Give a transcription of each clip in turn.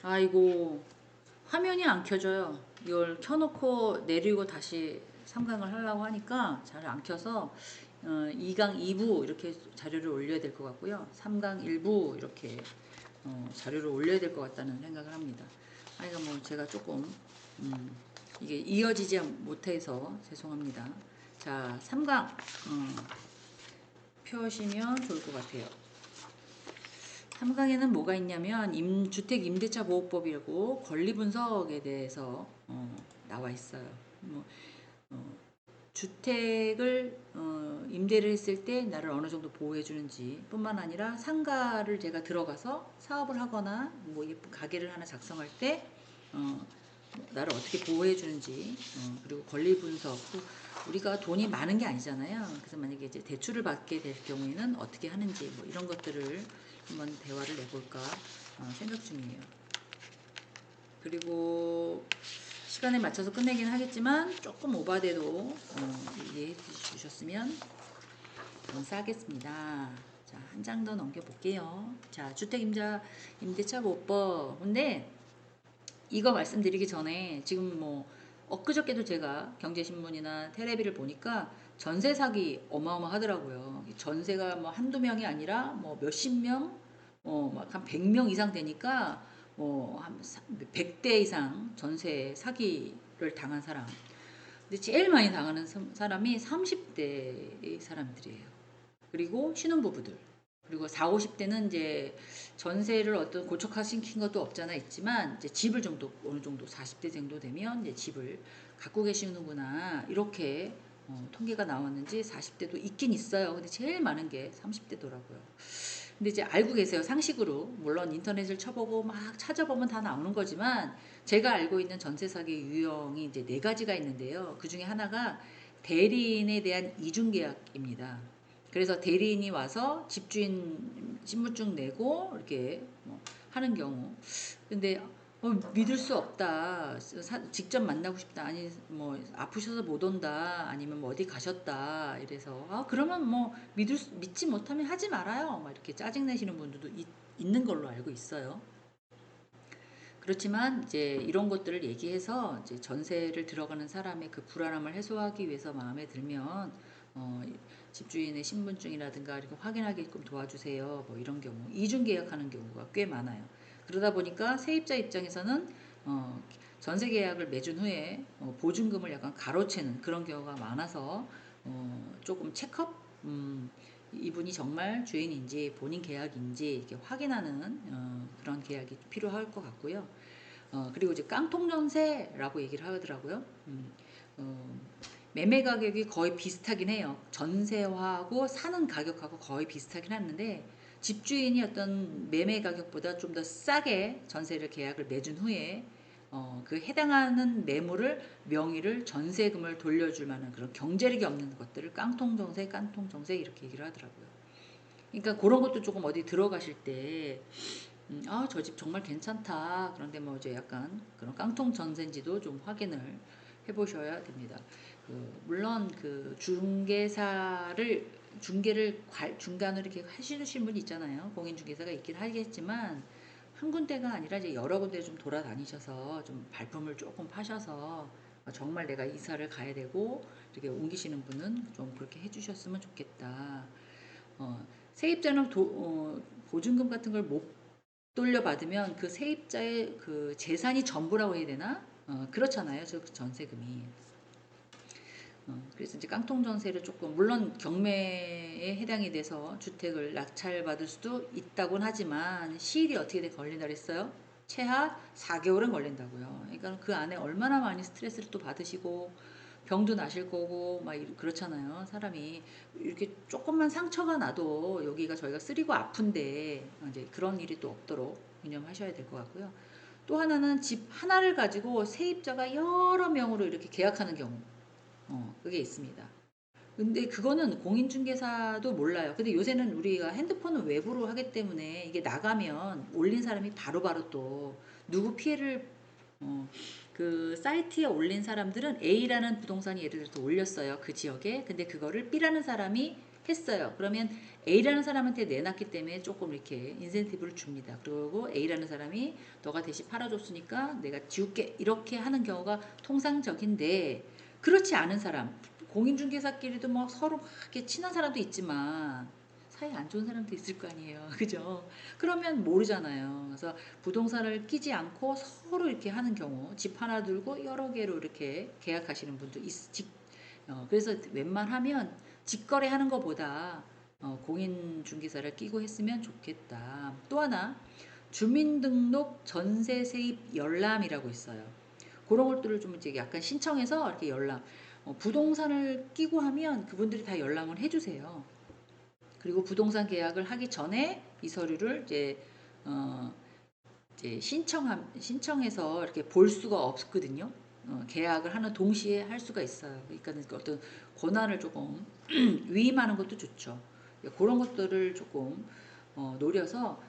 아이고, 화면이 안 켜져요. 이걸 켜놓고 내리고 다시 3강을 하려고 하니까 잘 안 켜서 2강 2부 이렇게 자료를 올려야 될 것 같고요. 3강 1부 이렇게 자료를 올려야 될 것 같다는 생각을 합니다. 그러니까 뭐 제가 조금 음, 이게 이어지지 못해서 죄송합니다. 자, 3강 펴시면 좋을 것 같아요. 3강에는 뭐가 있냐면 주택 임대차 보호법이라고 권리 분석에 대해서 나와 있어요. 뭐, 어, 주택을 임대를 했을 때 나를 어느 정도 보호해 주는지 뿐만 아니라 상가를 제가 들어가서 사업을 하거나 뭐 가게를 하나 작성할 때 어, 나를 어떻게 보호해 주는지 그리고 권리 분석 우리가 돈이 많은 게 아니잖아요. 그래서 만약에 이제 대출을 받게 될 경우에는 어떻게 하는지 뭐 이런 것들을 한번 대화를 내볼까 생각 중이에요. 그리고 시간에 맞춰서 끝내긴 하겠지만 조금 오바돼도 이해해 주셨으면 감사하겠습니다. 자, 한 장 더 넘겨볼게요. 자, 임대차 보호법. 근데 이거 말씀드리기 전에 지금 뭐 엊그저께도 제가 경제신문이나 테레비를 보니까 전세 사기 어마어마하더라고요. 전세가 뭐 한두 명이 아니라 뭐 몇십 명, 막한 100명 이상 되니까 뭐한 100대 이상 전세 사기를 당한 사람. 근데 제일 많이 당하는 사람이 30대의 사람들이에요. 그리고 신혼부부들. 그리고 4, 50대는 이제 전세를 어떤 고착화시킨 것도 없잖아 있지만 이제 집을 정도 어느 정도 40대 정도 되면 이제 집을 갖고 계시는구나 이렇게 통계가 나왔는지 40대도 있긴 있어요. 근데 제일 많은 게 30대더라고요. 근데 이제 알고 계세요. 상식으로. 물론 인터넷을 쳐보고 막 찾아보면 다 나오는 거지만 제가 알고 있는 전세 사기 유형이 이제 네 가지가 있는데요. 그 중에 하나가 대리인에 대한 이중 계약입니다. 그래서 대리인이 와서 집주인 신분증 내고 이렇게 뭐 하는 경우. 근데 믿을 수 없다. 직접 만나고 싶다. 아니 뭐 아프셔서 못 온다. 아니면 뭐 어디 가셨다. 이래서 그러면 뭐 믿지 못하면 하지 말아요. 막 이렇게 짜증 내시는 분들도 있는 걸로 알고 있어요. 그렇지만 이제 이런 것들을 얘기해서 이제 전세를 들어가는 사람의 그 불안함을 해소하기 위해서 마음에 들면 어, 집주인의 신분증이라든가 이렇게 확인하게끔 도와주세요. 뭐 이런 경우 이중 계약하는 경우가 꽤 많아요. 그러다 보니까 세입자 입장에서는 어, 전세 계약을 맺은 후에 보증금을 약간 가로채는 그런 경우가 많아서 조금 체크업 이분이 정말 주인인지 본인 계약인지 이렇게 확인하는 그런 계약이 필요할 것 같고요. 그리고 이제 깡통 전세라고 얘기를 하더라고요. 어, 매매 가격이 거의 비슷하긴 해요. 전세화하고 사는 가격하고 거의 비슷하긴 하는데 집주인이 어떤 매매 가격보다 좀 더 싸게 전세를 계약을 맺은 후에 그 해당하는 매물을 명의를 전세금을 돌려줄 만한 그런 경제력이 없는 것들을 깡통정세 이렇게 얘기를 하더라고요. 그러니까 그런 것도 조금 어디 들어가실 때 저 집 정말 괜찮다. 그런데 뭐 이제 약간 그런 깡통 전세인지도 좀 확인을 해보셔야 됩니다. 물론 그 중개를 중간으로 이렇게 하시는 분이 있잖아요. 공인중개사가 있긴 하겠지만 한 군데가 아니라 이제 여러 군데 좀 돌아다니셔서 좀 발품을 조금 파셔서 정말 내가 이사를 가야 되고 이렇게 옮기시는 분은 좀 그렇게 해주셨으면 좋겠다. 세입자는 보증금 같은 걸 못 돌려받으면 그 세입자의 그 재산이 전부라고 해야 되나? 그렇잖아요. 저 전세금이. 그래서 이제 깡통 전세를 조금 물론 경매에 해당이 돼서 주택을 낙찰받을 수도 있다곤 하지만 시일이 어떻게 걸린다 그랬어요? 최하 4개월은 걸린다고요. 그러니까 그 안에 얼마나 많이 스트레스를 또 받으시고 병도 나실 거고 막 그렇잖아요. 사람이 이렇게 조금만 상처가 나도 여기가 저희가 쓰리고 아픈데 이제 그런 일이 또 없도록 유념하셔야 될 것 같고요. 또 하나는 집 하나를 가지고 세입자가 여러 명으로 이렇게 계약하는 경우. 그게 있습니다. 근데 그거는 공인중개사도 몰라요. 근데 요새는 우리가 핸드폰은 외부로 하기 때문에 이게 나가면 올린 사람이 바로바로 또 누구 피해를 어, 그 사이트에 올린 사람들은 A라는 부동산이 예를 들어서 올렸어요. 그 지역에. 근데 그거를 B라는 사람이 했어요. 그러면 A라는 사람한테 내놨기 때문에 조금 이렇게 인센티브를 줍니다. 그리고 A라는 사람이 너가 대신 팔아줬으니까 내가 지울게 이렇게 하는 경우가 통상적인데, 그렇지 않은 사람, 공인중개사끼리도 뭐 서로 막 이렇게 친한 사람도 있지만 사이 안 좋은 사람도 있을 거 아니에요. 그죠? 그러면 모르잖아요. 그래서 부동산을 끼지 않고 서로 이렇게 하는 경우, 집 하나 들고 여러 개로 이렇게 계약하시는 분도 그래서 웬만하면 직거래 하는 것보다 공인중개사를 끼고 했으면 좋겠다. 또 하나, 주민등록 전세 세입 열람이라고 있어요. 그런 것들을 좀 이제 약간 신청해서 이렇게 열람, 부동산을 끼고 하면 그분들이 다 열람을 해주세요. 그리고 부동산 계약을 하기 전에 이 서류를 어, 이제 신청해서 이렇게 볼 수가 없거든요. 계약을 하는 동시에 할 수가 있어요. 그러니까 어떤 권한을 조금 위임하는 것도 좋죠. 그런 것들을 조금 노려서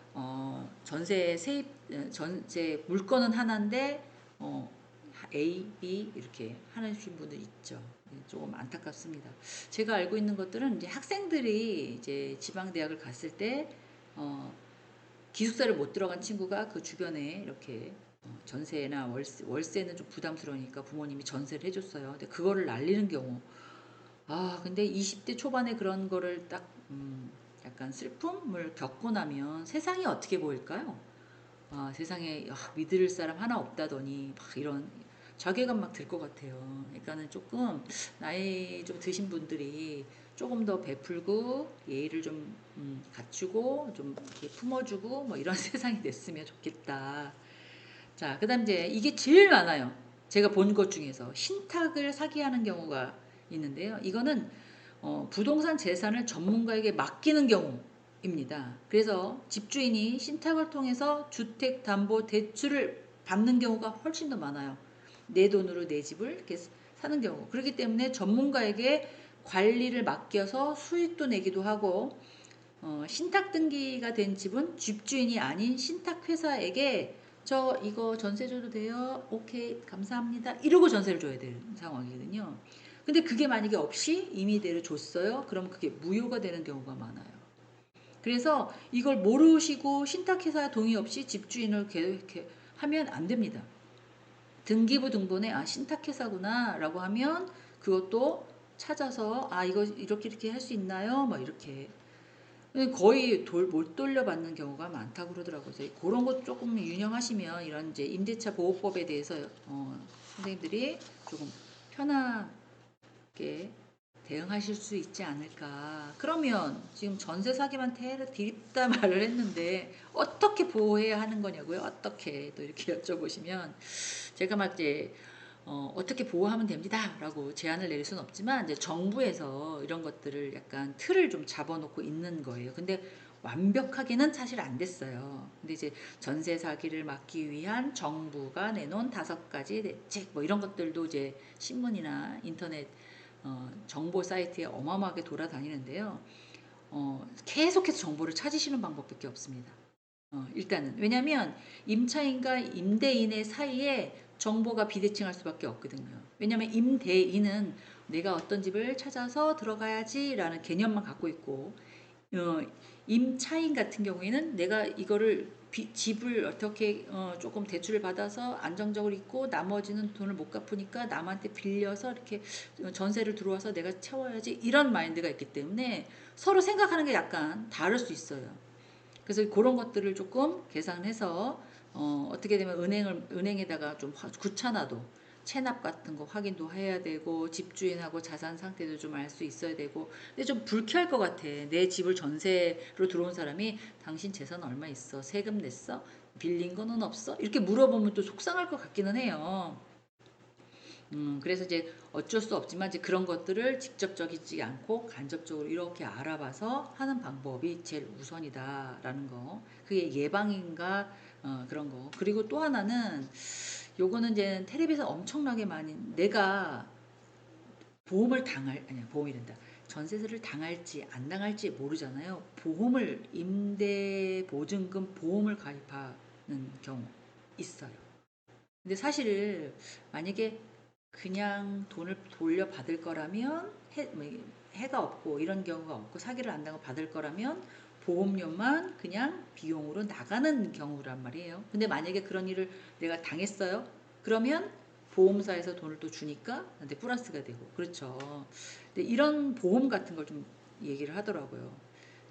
전세 세입 전세 물건은 하나인데 A, B 이렇게 하시는 분들 있죠. 조금 안타깝습니다. 제가 알고 있는 것들은 이제 학생들이 이제 지방 대학을 갔을 때 기숙사를 못 들어간 친구가 그 주변에 이렇게 전세나 월세는 좀 부담스러우니까 부모님이 전세를 해줬어요. 근데 그거를 날리는 경우. 근데 20대 초반에 그런 거를 딱, 약간 슬픔을 겪고 나면 세상이 어떻게 보일까요? 세상에 믿을 사람 하나 없다더니 막 이런 자괴감 막 들 것 같아요. 그러니까는 조금 나이 좀 드신 분들이 조금 더 베풀고 예의를 좀 갖추고 좀 이렇게 품어주고 뭐 이런 세상이 됐으면 좋겠다. 자, 그다음 이제 이게 제일 많아요. 제가 본 것 중에서 신탁을 사기하는 경우가 있는데요. 이거는 부동산 재산을 전문가에게 맡기는 경우입니다. 그래서 집주인이 신탁을 통해서 주택담보대출을 받는 경우가 훨씬 더 많아요. 내 돈으로 내 집을 이렇게 사는 경우. 그렇기 때문에 전문가에게 관리를 맡겨서 수익도 내기도 하고, 신탁 등기가 된 집은 집주인이 아닌 신탁회사에게 저 이거 전세 줘도 돼요? 오케이, 감사합니다. 이러고 전세를 줘야 되는 상황이거든요. 근데 그게 만약에 없이 임의대로 줬어요? 그럼 그게 무효가 되는 경우가 많아요. 그래서 이걸 모르시고 신탁회사 동의 없이 집주인을 이렇게 하면 안 됩니다. 등기부 등본에 신탁회사구나 라고 하면 그것도 찾아서 이거 이렇게 할 수 있나요? 뭐 이렇게 거의 못 돌려받는 경우가 많다고 그러더라고요. 그런 것 조금 유념하시면 이런 이제 임대차 보호법에 대해서 선생님들이 조금 편하게 대응하실 수 있지 않을까. 그러면 지금 전세 사기만 드립다 말을 했는데 어떻게 보호해야 하는 거냐고요? 어떻게 또 이렇게 여쭤보시면 제가 막 이제 어떻게 보호하면 됩니다라고 제안을 내릴 수는 없지만 이제 정부에서 이런 것들을 약간 틀을 좀 잡아놓고 있는 거예요. 근데 완벽하게는 사실 안 됐어요. 근데 이제 전세 사기를 막기 위한 정부가 내놓은 5가지 대책 뭐 이런 것들도 이제 신문이나 인터넷 정보 사이트에 어마어마하게 돌아다니는데요. 계속해서 정보를 찾으시는 방법밖에 없습니다. 일단은 왜냐하면 임차인과 임대인의 사이에 정보가 비대칭할 수밖에 없거든요. 왜냐하면 임대인은 내가 어떤 집을 찾아서 들어가야지라는 개념만 갖고 있고, 어, 임차인 같은 경우에는 내가 이거를 집을 어떻게 조금 대출을 받아서 안정적으로 있고 나머지는 돈을 못 갚으니까 남한테 빌려서 이렇게 전세를 들어와서 내가 채워야지 이런 마인드가 있기 때문에 서로 생각하는 게 약간 다를 수 있어요. 그래서 그런 것들을 조금 계산해서 어떻게 되면 은행에다가 좀 귀찮아도 체납 같은 거 확인도 해야 되고 집주인하고 자산 상태도 좀 알 수 있어야 되고. 근데 좀 불쾌할 것 같아. 내 집을 전세로 들어온 사람이 당신 재산 얼마 있어? 세금 냈어? 빌린 거는 없어? 이렇게 물어보면 또 속상할 것 같기는 해요. 그래서 이제 어쩔 수 없지만 이제 그런 것들을 직접적이지 않고 간접적으로 이렇게 알아봐서 하는 방법이 제일 우선이다라는 거. 그게 예방인가 그런 거. 그리고 또 하나는 요거는 이제 텔레비에서 엄청나게 많이 내가 보험이란다. 전세를 당할지 안 당할지 모르잖아요. 임대 보증금 보험을 가입하는 경우 있어요. 근데 사실 만약에 그냥 돈을 돌려받을 거라면 해가 없고 이런 경우가 없고 사기를 안 당하고 받을 거라면 보험료만 그냥 비용으로 나가는 경우란 말이에요. 근데 만약에 그런 일을 내가 당했어요. 그러면 보험사에서 돈을 또 주니까 나한테 플러스가 되고 그렇죠. 근데 이런 보험 같은 걸 좀 얘기를 하더라고요.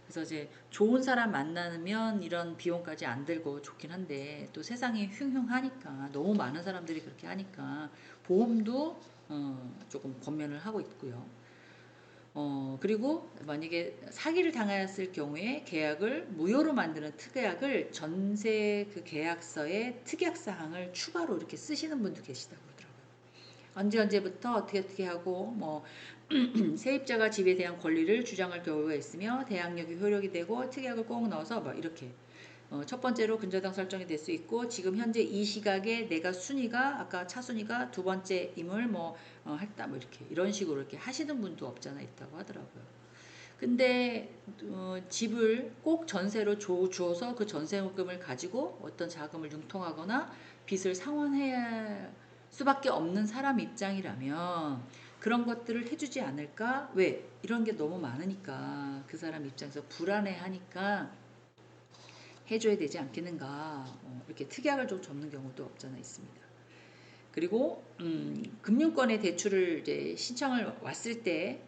그래서 이제 좋은 사람 만나면 이런 비용까지 안 들고 좋긴 한데 또 세상이 흉흉하니까 너무 많은 사람들이 그렇게 하니까 보험도 조금 권면을 하고 있고요. 그리고 만약에 사기를 당하였을 경우에 계약을 무효로 만드는 특약을 전세 그 계약서에 특약 사항을 추가로 이렇게 쓰시는 분도 계시다고 그러더라고요. 언제부터 어떻게 하고 뭐 세입자가 집에 대한 권리를 주장할 경우가 있으며 대항력이 효력이 되고 특약을 꼭 넣어서 뭐 이렇게 첫 번째로 근저당 설정이 될 수 있고 지금 현재 이 시각에 내가 순위가 아까 차순위가 두 번째임을 뭐 했다 뭐 이렇게 이런 식으로 이렇게 하시는 분도 없잖아 있다고 하더라고요. 근데 집을 꼭 전세로 주어서 그 전세금을 가지고 어떤 자금을 융통하거나 빚을 상환해야 수밖에 없는 사람 입장이라면 그런 것들을 해주지 않을까? 왜? 이런 게 너무 많으니까 그 사람 입장에서 불안해하니까 해줘야 되지 않겠는가? 이렇게 특약을 좀 접는 경우도 없잖아 있습니다. 그리고 금융권의 대출을 이제 신청을 왔을 때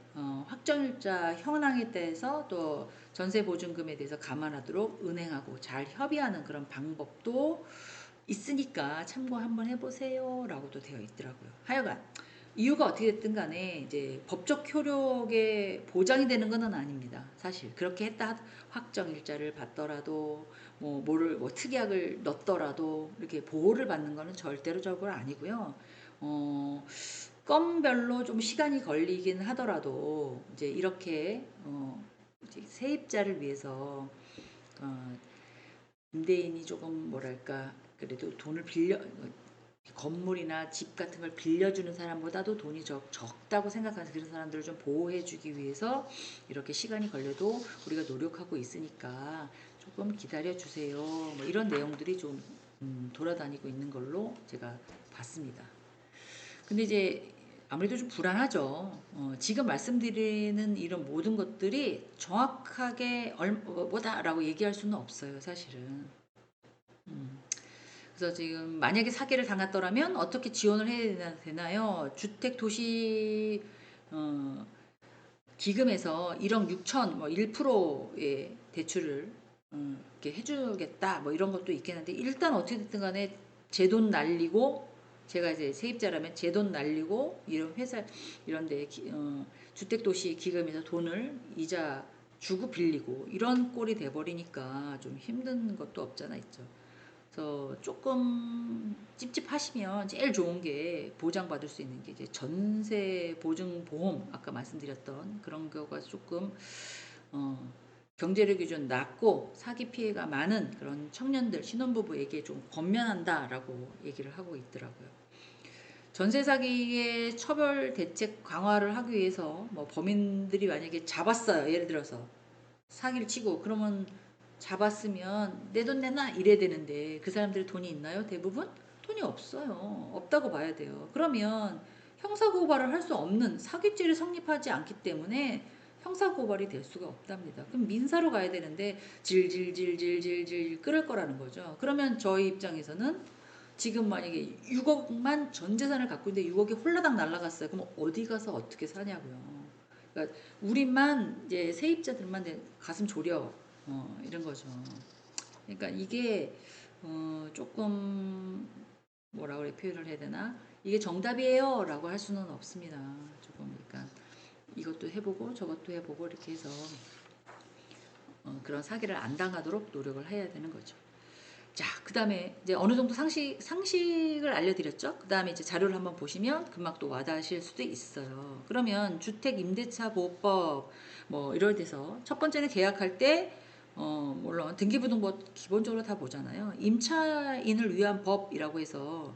확정일자 현황에 대해서 또 전세 보증금에 대해서 감안하도록 은행하고 잘 협의하는 그런 방법도 있으니까 참고 한번 해보세요라고도 되어 있더라고요. 하여간 이유가 어떻게 됐든 간에 이제 법적 효력에 보장이 되는 것은 아닙니다. 사실 그렇게 했다 확정일자를 받더라도 뭐 특약을 넣더라도 이렇게 보호를 받는 것은 절대적으로 아니고요. 건별로 좀 시간이 걸리긴 하더라도 이제 이렇게 이제 세입자를 위해서 어, 임대인이 조금 뭐랄까 그래도 돈을 빌려 건물이나 집 같은 걸 빌려주는 사람보다도 돈이 적다고 생각하는 그런 사람들을 좀 보호해주기 위해서 이렇게 시간이 걸려도 우리가 노력하고 있으니까 조금 기다려주세요. 뭐 이런 내용들이 좀 돌아다니고 있는 걸로 제가 봤습니다. 근데 이제 아무래도 좀 불안하죠. 지금 말씀드리는 이런 모든 것들이 정확하게 뭐다라고 얘기할 수는 없어요, 사실은. 음. 그래서 지금 만약에 사기를 당했더라면 어떻게 지원을 해야 되나요? 주택 도시 기금에서 1억 6천 뭐 1%의 대출을 이렇게 해주겠다 뭐 이런 것도 있긴 한데 일단 어떻게 됐든 간에 제 돈 날리고 제가 이제 세입자라면 제 돈 날리고 이런 회사 이런 데 주택 도시 기금에서 돈을 이자 주고 빌리고 이런 꼴이 돼버리니까 좀 힘든 것도 없잖아 있죠. 그래서 조금 찝찝하시면 제일 좋은 게 보장받을 수 있는 게 이제 전세 보증 보험 아까 말씀드렸던 그런 거가 조금 어, 경제력이 좀 낮고 사기 피해가 많은 그런 청년들 신혼부부에게 좀 권면한다라고 얘기를 하고 있더라고요. 전세 사기의 처벌 대책 강화를 하기 위해서 뭐 범인들이 만약에 잡았어요. 예를 들어서 사기를 치고 그러면 잡았으면 내 돈 내놔 이래야 되는데 그 사람들이 돈이 있나요? 대부분 돈이 없어요. 없다고 봐야 돼요. 그러면 형사고발을 할 수 없는 사기죄를 성립하지 않기 때문에 형사고발이 될 수가 없답니다. 그럼 민사로 가야 되는데 질질질질질질 끓을 거라는 거죠. 그러면 저희 입장에서는 지금 만약에 6억만 전 재산을 갖고 있는데 6억이 홀라당 날라갔어요. 그럼 어디 가서 어떻게 사냐고요. 그러니까 우리만 이제 세입자들만 가슴 졸여 이런 거죠. 그러니까 이게 조금 뭐라 그래 표현을 해야 되나? 이게 정답이에요라고 할 수는 없습니다. 조금 그러니까 이것도 해보고 저것도 해보고 이렇게 해서 그런 사기를 안 당하도록 노력을 해야 되는 거죠. 자, 그 다음에 이제 어느 정도 상식을 알려드렸죠? 그 다음에 이제 자료를 한번 보시면 금방 또 와닿으실 수도 있어요. 그러면 주택 임대차 보호법 뭐 이럴 돼서 첫 번째는 계약할 때 물론 등기부등본 기본적으로 다 보잖아요. 임차인을 위한 법이라고 해서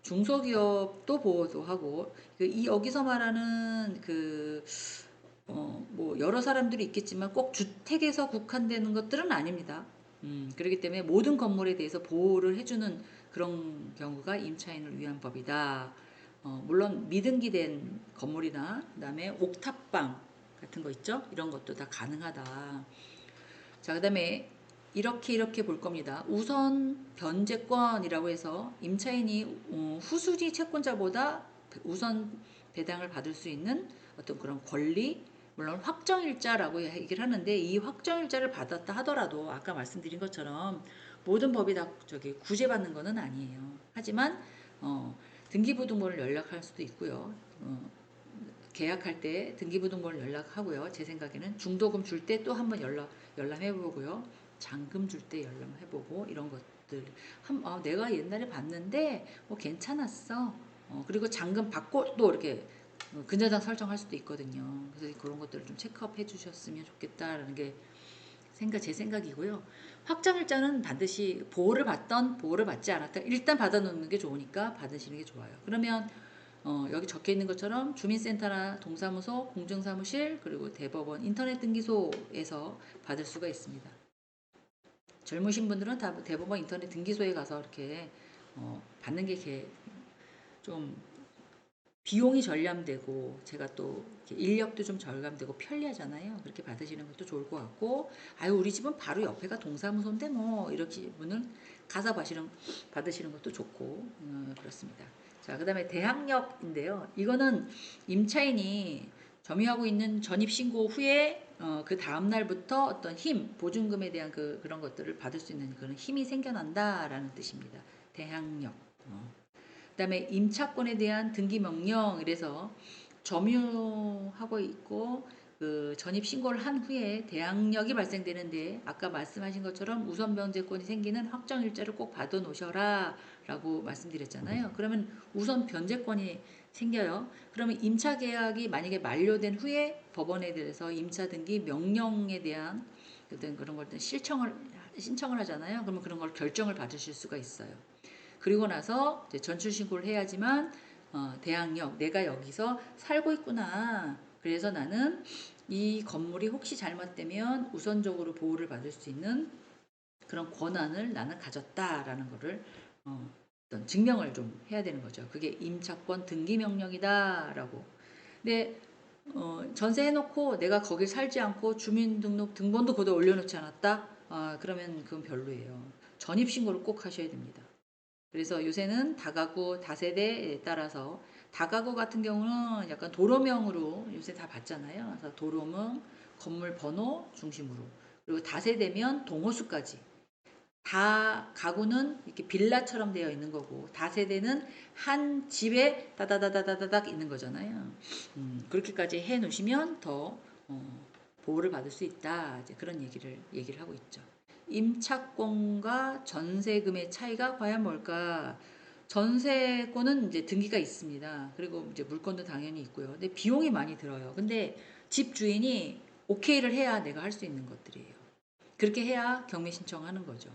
중소기업도 보호도 하고 이 여기서 말하는 뭐 여러 사람들이 있겠지만 꼭 주택에서 국한되는 것들은 아닙니다. 그렇기 때문에 모든 건물에 대해서 보호를 해주는 그런 경우가 임차인을 위한 법이다. 물론 미등기된 건물이나 그다음에 옥탑방, 같은 거 있죠? 이런 것도 다 가능하다. 자, 그다음에 이렇게 볼 겁니다. 우선 변제권이라고 해서 임차인이 후순위 채권자보다 우선 배당을 받을 수 있는 어떤 그런 권리, 물론 확정일자라고 얘기를 하는데, 이 확정일자를 받았다 하더라도 아까 말씀드린 것처럼 모든 법이 다 저기 구제받는 것은 아니에요. 하지만 등기부등본을 연락할 수도 있고요. 계약할 때 등기부등본을 연락하고요. 제 생각에는 중도금 줄 때 또 한번 열람해보고요. 잔금 줄 때 열람해보고 이런 것들 내가 옛날에 봤는데 괜찮았어. 그리고 잔금 받고 또 이렇게 근저당 설정할 수도 있거든요. 그래서 그런 것들을 좀 체크업 해주셨으면 좋겠다라는 게 제 생각이고요. 확정일자는 반드시 보호를 받던 보호를 받지 않았던 일단 받아놓는 게 좋으니까 받으시는 게 좋아요. 그러면 여기 적혀 있는 것처럼 주민센터나 동사무소, 공증사무실, 그리고 대법원, 인터넷 등기소에서 받을 수가 있습니다. 젊으신 분들은 다 대법원 인터넷 등기소에 가서 이렇게 받는 게 좀 비용이 절감되고 제가 또 인력도 좀 절감되고 편리하잖아요. 그렇게 받으시는 것도 좋을 것 같고, 아유 우리 집은 바로 옆에가 동사무소인데 뭐 이렇게 분은 가서 받으시는 것도 좋고 그렇습니다. 자, 그다음에 대항력인데요. 이거는 임차인이 점유하고 있는 전입신고 후에 그 다음 날부터 어떤 보증금에 대한 그런 것들을 받을 수 있는 그런 힘이 생겨난다라는 뜻입니다. 대항력. 그다음에 임차권에 대한 등기 명령, 이래서 점유하고 있고 그 전입 신고를 한 후에 대항력이 발생되는데, 아까 말씀하신 것처럼 우선 변제권이 생기는 확정 일자를 꼭 받아 놓으셔라라고 말씀드렸잖아요. 그러면 우선 변제권이 생겨요. 그러면 임차 계약이 만약에 만료된 후에 법원에 대해서 임차 등기 명령에 대한 어떤 그런 걸 신청을 하잖아요. 그러면 그런 걸 결정을 받으실 수가 있어요. 그리고 나서 이제 전출 신고를 해야지만 대항력, 내가 여기서 살고 있구나. 그래서 나는 이 건물이 혹시 잘못되면 우선적으로 보호를 받을 수 있는 그런 권한을 나는 가졌다라는 거를 어떤 증명을 좀 해야 되는 거죠. 그게 임차권 등기 명령이다라고. 근데 전세해놓고 내가 거길 살지 않고 주민등록 등본도 거기다 올려놓지 않았다? 그러면 그건 별로예요. 전입신고를 꼭 하셔야 됩니다. 그래서 요새는 다가구, 다세대에 따라서 다가구 같은 경우는 약간 도로명으로 요새 다 받잖아요. 그래서 도로명, 건물 번호 중심으로. 그리고 다세대면 동호수까지. 다 가구는 이렇게 빌라처럼 되어 있는 거고, 다세대는 한 집에 다다다다다닥 있는 거잖아요. 그렇게까지 해 놓으시면 더 보호를 받을 수 있다. 이제 그런 얘기를 하고 있죠. 임차권과 전세금의 차이가 과연 뭘까? 전세권은 이제 등기가 있습니다. 그리고 이제 물건도 당연히 있고요. 근데 비용이 많이 들어요. 근데 집 주인이 오케이를 해야 내가 할 수 있는 것들이에요. 그렇게 해야 경매 신청하는 거죠.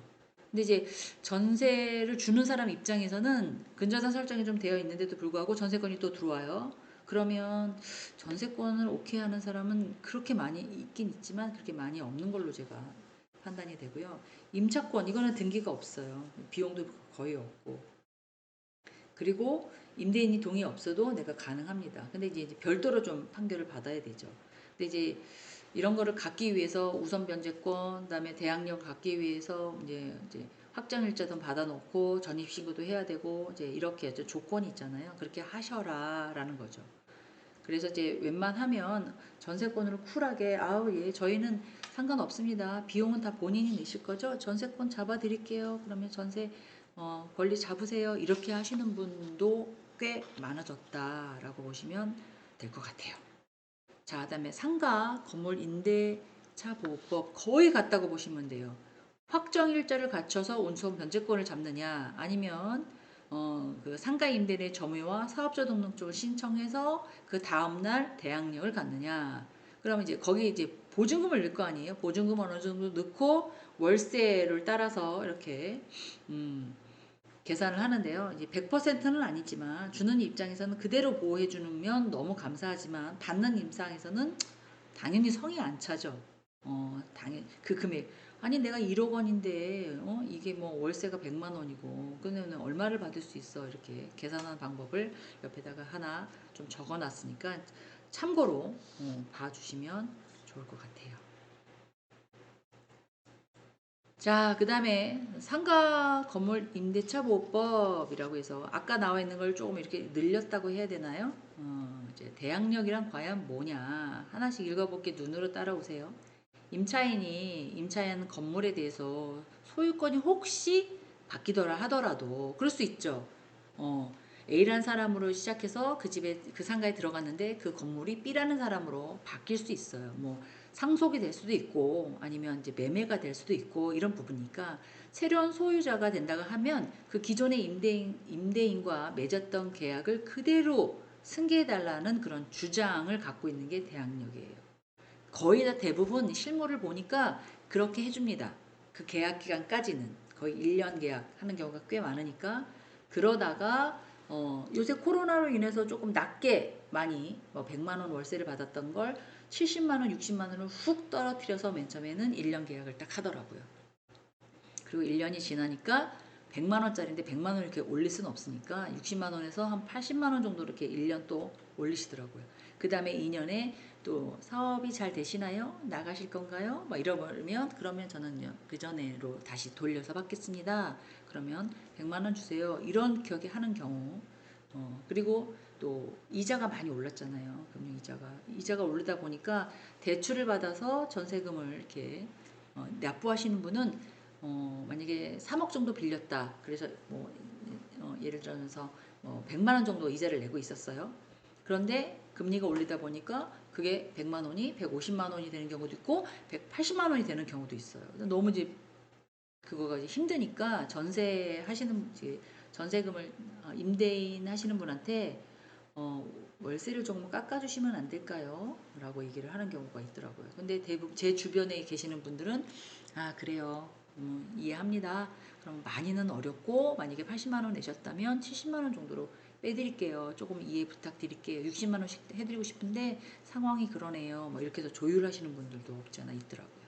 근데 이제 전세를 주는 사람 입장에서는 근저당 설정이 좀 되어 있는데도 불구하고 전세권이 또 들어와요. 그러면 전세권을 오케이 하는 사람은 그렇게 많이 있긴 있지만 그렇게 많이 없는 걸로 제가 판단이 되고요. 임차권 이거는 등기가 없어요. 비용도 거의 없고. 그리고 임대인이 동의 없어도 내가 가능합니다. 근데 이제 별도로 좀 판결을 받아야 되죠. 근데 이제 이런 거를 갖기 위해서 우선 변제권, 그다음에 대항력 갖기 위해서 이제 확정일자도 받아놓고 전입신고도 해야 되고 이제 이렇게 조건이 있잖아요. 그렇게 하셔라라는 거죠. 그래서 이제 웬만하면 전세권으로 쿨하게 아우 예 저희는 상관없습니다. 비용은 다 본인이 내실 거죠? 전세권 잡아 드릴게요. 그러면 전세 권리 잡으세요. 이렇게 하시는 분도 꽤 많아졌다라고 보시면 될 것 같아요. 자, 그다음에 상가 건물 임대차 보호법 거의 같다고 보시면 돼요. 확정일자를 갖춰서 운송 변제권을 잡느냐, 아니면 그 상가 임대인의 점유와 사업자 등록증을 신청해서 그 다음날 대항력을 갖느냐. 그러면 이제 거기 이제 보증금을 넣을 거 아니에요. 보증금 어느 정도 넣고 월세를 따라서 이렇게 계산을 하는데요. 이제 100%는 아니지만 주는 입장에서는 그대로 보호해 주면 너무 감사하지만 받는 입장에서는 당연히 성이 안 차죠. 당연 그 금액. 아니 내가 1억 원인데 이게 뭐 월세가 100만 원이고 그러면 얼마를 받을 수 있어? 이렇게 계산하는 방법을 옆에다가 하나 좀 적어 놨으니까 참고로 봐주시면 좋을 것 같아요. 자, 그 다음에 상가 건물 임대차 보호법이라고 해서 아까 나와 있는 걸 조금 이렇게 늘렸다고 해야 되나요? 이제 대항력이란 과연 뭐냐 하나씩 읽어볼게. 눈으로 따라오세요. 임차인 건물에 대해서 소유권이 혹시 바뀌더라 하더라도 그럴 수 있죠. 어, A라는 사람으로 시작해서 그 집에 그 상가에 들어갔는데 그 건물이 B라는 사람으로 바뀔 수 있어요. 뭐 상속이 될 수도 있고 아니면 이제 매매가 될 수도 있고 이런 부분이니까 새로운 소유자가 된다고 하면 그 기존의 임대인과 맺었던 계약을 그대로 승계해달라는 그런 주장을 갖고 있는 게 대항력이에요. 거의 다 대부분 실물을 보니까 그렇게 해줍니다. 그 계약 기간까지는 거의 1년 계약하는 경우가 꽤 많으니까 그러다가 요새 코로나로 인해서 조금 낮게 많이 100만 원 월세를 받았던 걸 70만 원, 60만 원을 훅 떨어뜨려서 맨 처음에는 1년 계약을 딱 하더라고요. 그리고 1년이 지나니까 100만 원짜리인데 100만 원 이렇게 올릴 수는 없으니까 60만 원에서 한 80만 원 정도 이렇게 1년 또 올리시더라고요. 그 다음에 2년에 또 사업이 잘 되시나요? 나가실 건가요? 막 이러면 그러면 저는요 그 전에로 다시 돌려서 받겠습니다. 그러면 100만 원 주세요. 이런 격에 하는 경우 그리고 또 이자가 많이 올랐잖아요. 금융 이자가 오르다 보니까 대출을 받아서 전세금을 이렇게 납부하시는 분은 만약에 3억 정도 빌렸다. 그래서 뭐 예를 들어서 100만 원 정도 이자를 내고 있었어요. 그런데 금리가 올리다 보니까 그게 100만 원이 150만 원이 되는 경우도 있고 180만 원이 되는 경우도 있어요. 너무 이제 그거가 이제 힘드니까 전세금을 임대인 하시는 분한테 월세를 조금 깎아주시면 안 될까요? 라고 얘기를 하는 경우가 있더라고요. 근데 대부분 제 주변에 계시는 분들은 아 그래요. 이해합니다. 그럼 많이는 어렵고 만약에 80만 원 내셨다면 70만 원 정도로 빼드릴게요. 조금 이해 부탁드릴게요. 60만 원씩 해드리고 싶은데 상황이 그러네요. 뭐 이렇게 해서 조율하시는 분들도 없지 않아 있더라고요.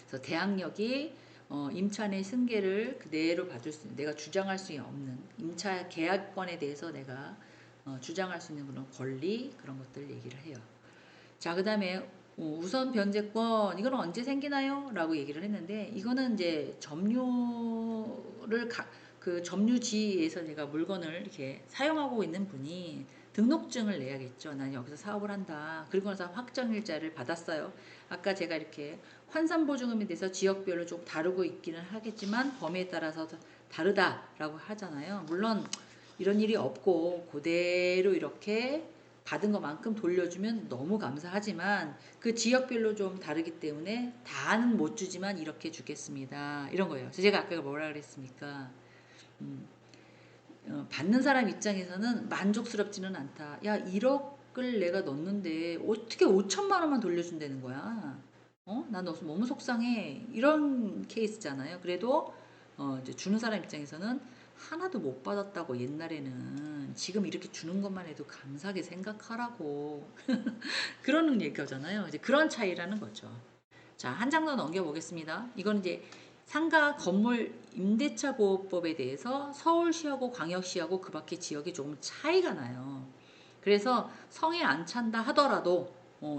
그래서 대항력이 임차 내 승계를 그대로 받을 수 있는 내가 주장할 수 없는 임차 계약권에 대해서 내가 주장할 수 있는 그런 권리 그런 것들 얘기를 해요. 자, 그다음에 우선 변제권 이거는 언제 생기나요? 라고 얘기를 했는데 이거는 이제 그 점유지에서 내가 물건을 이렇게 사용하고 있는 분이 등록증을 내야겠죠. 난 여기서 사업을 한다. 그리고 나서 확정일자를 받았어요. 아까 제가 이렇게 환산보증금에 대해서 지역별로 좀 다르고 있기는 하겠지만 범위에 따라서 다르다라고 하잖아요. 물론 이런 일이 없고 그대로 이렇게 받은 것만큼 돌려주면 너무 감사하지만 그 지역별로 좀 다르기 때문에 다는 못 주지만 이렇게 주겠습니다. 이런 거예요. 그래서 제가 아까 뭐라 그랬습니까? 받는 사람 입장에서는 만족스럽지는 않다. 야, 1억을 내가 넣었는데 어떻게 5천만 원만 돌려준다는 거야? 난 너무 속상해. 이런 케이스잖아요. 그래도 이제 주는 사람 입장에서는 하나도 못 받았다고 옛날에는 지금 이렇게 주는 것만 해도 감사하게 생각하라고 그러는 얘기잖아요. 이제 그런 차이라는 거죠. 자, 한 장 더 넘겨보겠습니다. 이건 이제 상가 건물 임대차 보호법에 대해서 서울시하고 광역시하고 그 밖의 지역이 조금 차이가 나요. 그래서 성에 안 찬다 하더라도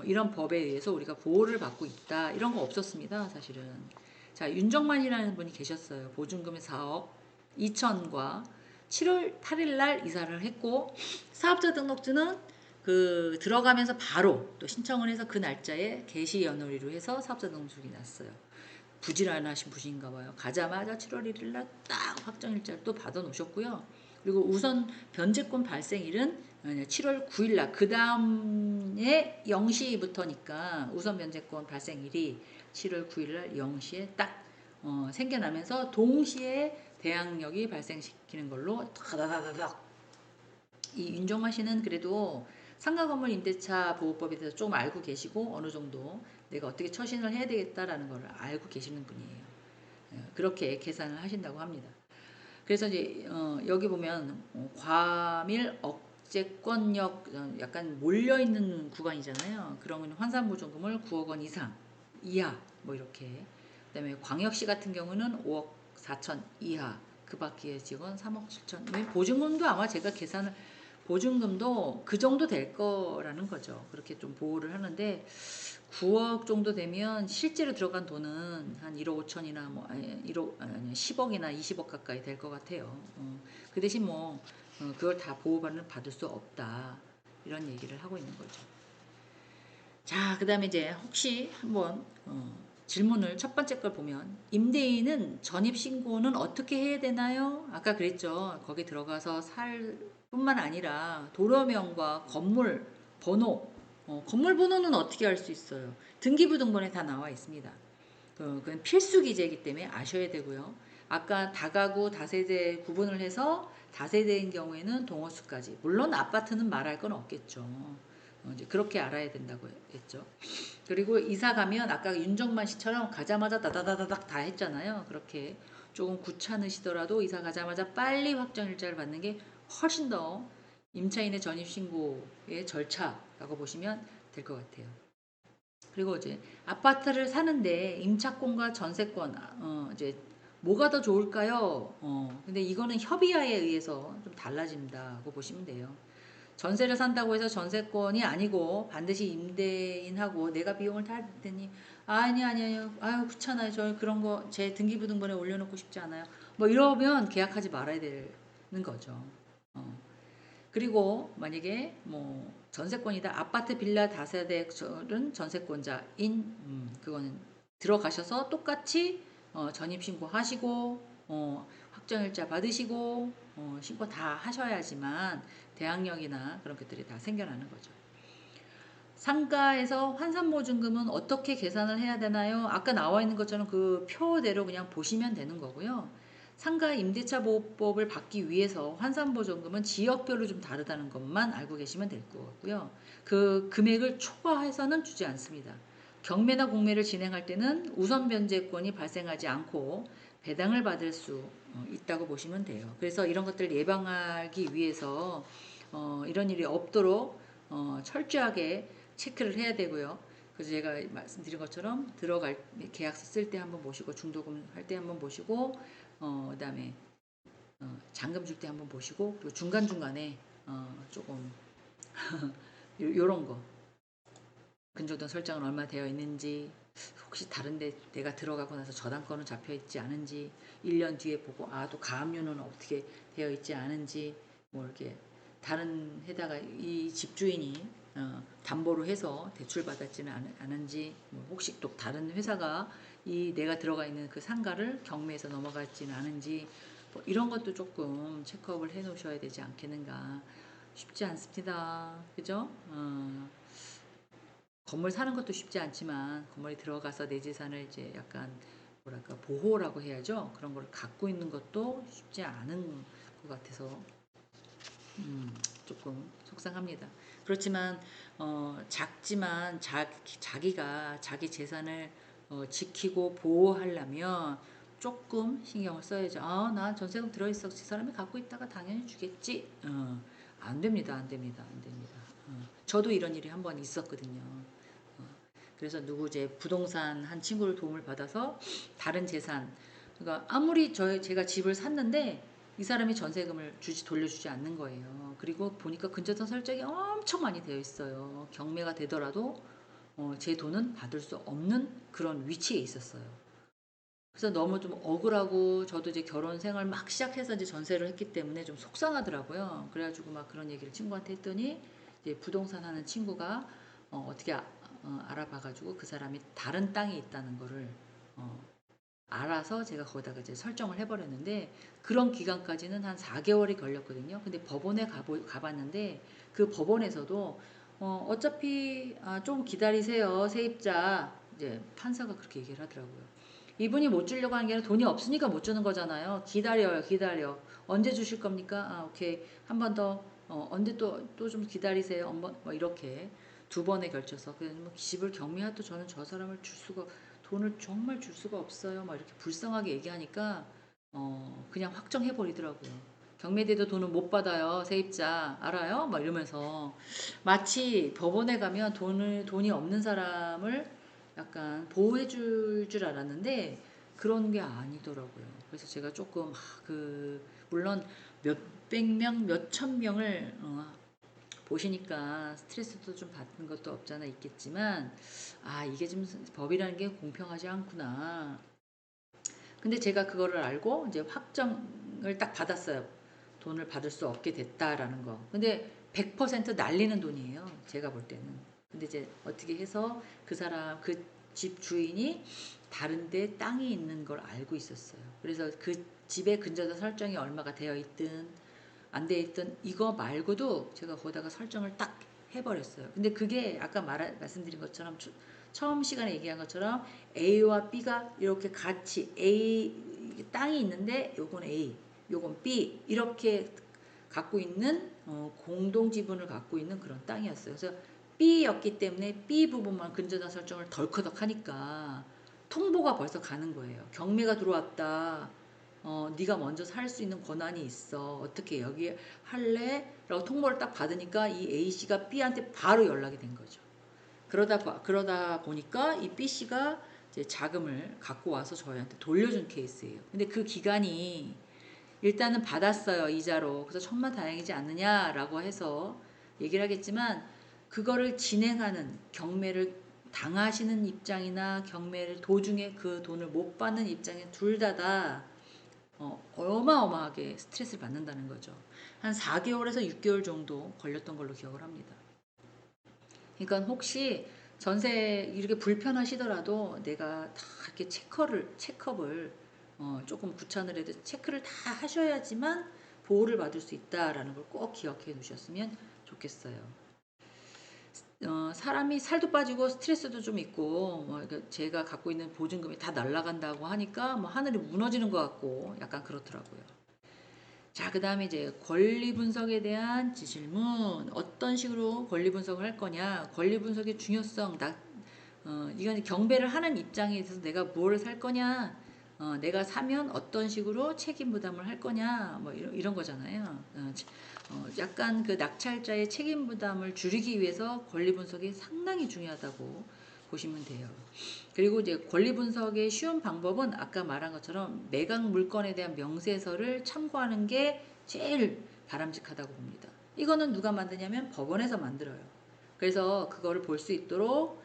이런 법에 의해서 우리가 보호를 받고 있다. 이런 거 없었습니다. 사실은. 자, 윤정만이라는 분이 계셨어요. 보증금이 4억 2천과 7월 8일 날 이사를 했고 사업자 등록증은 그 들어가면서 바로 또 신청을 해서 그 날짜에 개시 연월일로 해서 사업자 등록증이 났어요. 부지런하신 분인가 봐요. 가자마자 7월 1일 날 딱 확정일자를 또 받아 놓으셨고요. 그리고 우선 변제권 발생일은 7월 9일 날 그 다음에 0시부터니까 우선 변제권 발생일이 7월 9일 날 0시에 딱 생겨나면서 동시에 대항력이 발생시키는 걸로 다다다다닥 이 윤정만 씨는 그래도 상가건물 임대차 보호법에 대해서 좀 알고 계시고 어느 정도 내가 어떻게 처신을 해야 되겠다라는 걸 알고 계시는 분이에요. 그렇게 계산을 하신다고 합니다. 그래서 이제 여기 보면 과밀 억제권역 약간 몰려 있는 구간이잖아요. 그러면 환산보증금을 9억 원 이하 뭐 이렇게. 그다음에 광역시 같은 경우는 5억 4천 이하. 그 밖의 지역은 3억 7천. 보증금도 아마 제가 계산을 보증금도 그 정도 될 거라는 거죠. 그렇게 좀 보호를 하는데 9억 정도 되면 실제로 들어간 돈은 한 1억 5천이나 뭐 아니 1억 아니 10억이나 20억 가까이 될 것 같아요. 그 대신 뭐 그걸 다 받을 수 없다 이런 얘기를 하고 있는 거죠. 자, 그 다음에 이제 혹시 한번 질문을 첫 번째 걸 보면 임대인은 전입신고는 어떻게 해야 되나요? 아까 그랬죠. 거기 들어가서 살 뿐만 아니라 도로명과 건물 번호, 건물 번호는 어떻게 알 수 있어요? 등기부등본에 다 나와 있습니다. 그건 필수 기재이기 때문에 아셔야 되고요. 아까 다가구, 다세대 구분을 해서 다세대인 경우에는 동호수까지. 물론 아파트는 말할 건 없겠죠. 이제 그렇게 알아야 된다고 했죠. 그리고 이사 가면 아까 윤정만 씨처럼 가자마자 다다다닥 다 했잖아요. 그렇게 조금 귀찮으시더라도 이사 가자마자 빨리 확정일자를 받는 게 훨씬 더 임차인의 전입신고의 절차라고 보시면 될 것 같아요. 그리고 이제 아파트를 사는데 임차권과 전세권 이제 뭐가 더 좋을까요? 근데 이거는 협의하에 의해서 좀 달라진다고 보시면 돼요. 전세를 산다고 해서 전세권이 아니고 반드시 임대인하고 내가 비용을 다 했더니 아니요 아유 귀찮아요 저 그런 거 제 등기부등본에 올려놓고 싶지 않아요 뭐 이러면 계약하지 말아야 되는 거죠. 그리고 만약에 뭐 전세권이다 아파트 빌라 다세대는 전세권자인 그거는 들어가셔서 똑같이 전입신고 하시고 확정일자 받으시고 신고 다 하셔야지만 대항력이나 그런 것들이 다 생겨나는 거죠. 상가에서 환산보증금은 어떻게 계산을 해야 되나요? 아까 나와 있는 것처럼 그 표대로 그냥 보시면 되는 거고요. 상가 임대차 보호법을 받기 위해서 환산보증금은 지역별로 좀 다르다는 것만 알고 계시면 될 거고요. 그 금액을 초과해서는 주지 않습니다. 경매나 공매를 진행할 때는 우선 변제권이 발생하지 않고 배당을 받을 수 있다고 보시면 돼요. 그래서 이런 것들을 예방하기 위해서 이런 일이 없도록 철저하게 체크를 해야 되고요. 그래서 제가 말씀드린 것처럼 들어갈 계약서 쓸 때 한번 보시고 중도금 할 때 한번 보시고 그다음에 잔금 줄 때 한번 보시고 그리고 중간중간에 조금 요런 거 근저당 설정은 얼마 되어 있는지 혹시 다른데 내가 들어가고 나서 저당권은 잡혀 있지 않은지 1년 뒤에 보고 또 가압류는 어떻게 되어 있지 않은지 뭐 이렇게 다른 해다가 이 집주인이 담보로 해서 대출 받았지는 않은지 뭐 혹시 또 다른 회사가 이 내가 들어가 있는 그 상가를 경매에서 넘어갔지는 않은지 뭐 이런 것도 조금 체크업을 해 놓으셔야 되지 않겠는가 쉽지 않습니다. 그죠? 건물 사는 것도 쉽지 않지만 건물에 들어가서 내 재산을 이제 약간 뭐랄까 보호라고 해야죠. 그런 걸 갖고 있는 것도 쉽지 않은 것 같아서 조금 속상합니다. 그렇지만 작지만 자기가 자기 재산을 지키고 보호하려면 조금 신경을 써야죠. 나 전세금 들어있어. 그 사람이 갖고 있다가 당연히 주겠지. 안 됩니다. 안 됩니다. 안 됩니다. 저도 이런 일이 한 번 있었거든요. 그래서 누구 제 부동산 한 친구를 도움을 받아서 다른 재산 그러니까 아무리 제가 집을 샀는데 이 사람이 전세금을 돌려주지 않는 거예요. 그리고 보니까 근저당 설정이 엄청 많이 되어 있어요. 경매가 되더라도 제 돈은 받을 수 없는 그런 위치에 있었어요. 그래서 너무 좀 억울하고 저도 이제 결혼 생활 막 시작해서 이제 전세를 했기 때문에 좀 속상하더라고요. 그래가지고 막 그런 얘기를 친구한테 했더니 이제 부동산 하는 친구가 어떻게 알아봐가지고 그 사람이 다른 땅에 있다는 거를 알아서 제가 거기다가 이제 설정을 해버렸는데 그런 기간까지는 한 4개월이 걸렸거든요. 근데 법원에 가봤는데 그 법원에서도 어차피 좀 기다리세요 세입자 이제 판사가 그렇게 얘기를 하더라고요. 이분이 못 주려고 하는 게 아니라 돈이 없으니까 못 주는 거잖아요. 기다려요 기다려 언제 주실 겁니까? 오케이 한 번 더 언제 또 좀 기다리세요. 뭐 이렇게 두 번에 걸쳐서 그냥 뭐 집을 경매해도 저는 저 사람을 돈을 정말 줄 수가 없어요. 막 이렇게 불쌍하게 얘기하니까 그냥 확정해 버리더라고요. 경매대도 돈을 못 받아요. 세입자 알아요? 막 이러면서 마치 법원에 가면 돈이 없는 사람을 약간 보호해 줄 알았는데 그런 게 아니더라고요. 그래서 제가 조금 물론 몇백 명, 몇천 명을 보시니까 스트레스도 좀 받는 것도 없잖아 있겠지만 이게 좀 법이라는 게 공평하지 않구나. 근데 제가 그거를 알고 이제 확정을 딱 받았어요. 돈을 받을 수 없게 됐다라는 거. 근데 100% 날리는 돈이에요. 제가 볼 때는. 근데 이제 어떻게 해서 그 집 주인이 다른데 땅이 있는 걸 알고 있었어요. 그래서 그 집의 근저자 설정이 얼마가 되어 있든 안 되어 있든 이거 말고도 제가 거기다가 설정을 딱 해버렸어요. 근데 그게 아까 말씀드린 것처럼 처음 시간에 얘기한 것처럼 A와 B가 이렇게 같이 땅이 있는데 요건 A, 요건 B 이렇게 갖고 있는 공동 지분을 갖고 있는 그런 땅이었어요. 그래서 B였기 때문에 B 부분만 근저당 설정을 덜커덕 하니까 통보가 벌써 가는 거예요. 경매가 들어왔다. 네가 먼저 살 수 있는 권한이 있어. 어떻게 여기 할래? 라고 통보를 딱 받으니까 이 A씨가 B한테 바로 연락이 된 거죠. 그러다 보니까 이 B씨가 이제 자금을 갖고 와서 저희한테 돌려준 케이스예요. 근데 그 기간이 일단은 받았어요. 이자로. 그래서 천만다행이지 않느냐라고 해서 얘기를 하겠지만 그거를 진행하는 경매를 당하시는 입장이나 경매를 도중에 그 돈을 못 받는 입장에 둘 다 어마어마하게 스트레스를 받는다는 거죠. 한 4개월에서 6개월 정도 걸렸던 걸로 기억을 합니다. 그러니까 혹시 전세 이렇게 불편하시더라도 내가 다 이렇게 체크업을 조금 구차를 해도 체크를 다 하셔야지만 보호를 받을 수 있다라는 걸 꼭 기억해 두셨으면 좋겠어요. 사람이 살도 빠지고 스트레스도 좀 있고 제가 갖고 있는 보증금이 다 날아간다고 하니까 뭐 하늘이 무너지는 것 같고 약간 그렇더라고요. 자, 그 다음에 이제 권리 분석에 대한 질문. 어떤 식으로 권리 분석을 할 거냐. 권리 분석의 중요성. 이건 경배를 하는 입장에 있어서 내가 뭘 살 거냐. 내가 사면 어떤 식으로 책임 부담을 할 거냐. 뭐 이런 거잖아요. 약간 그 낙찰자의 책임 부담을 줄이기 위해서 권리 분석이 상당히 중요하다고 보시면 돼요. 그리고 이제 권리 분석의 쉬운 방법은 아까 말한 것처럼 매각 물건에 대한 명세서를 참고하는 게 제일 바람직하다고 봅니다. 이거는 누가 만드냐면 법원에서 만들어요. 그래서 그거를 볼 수 있도록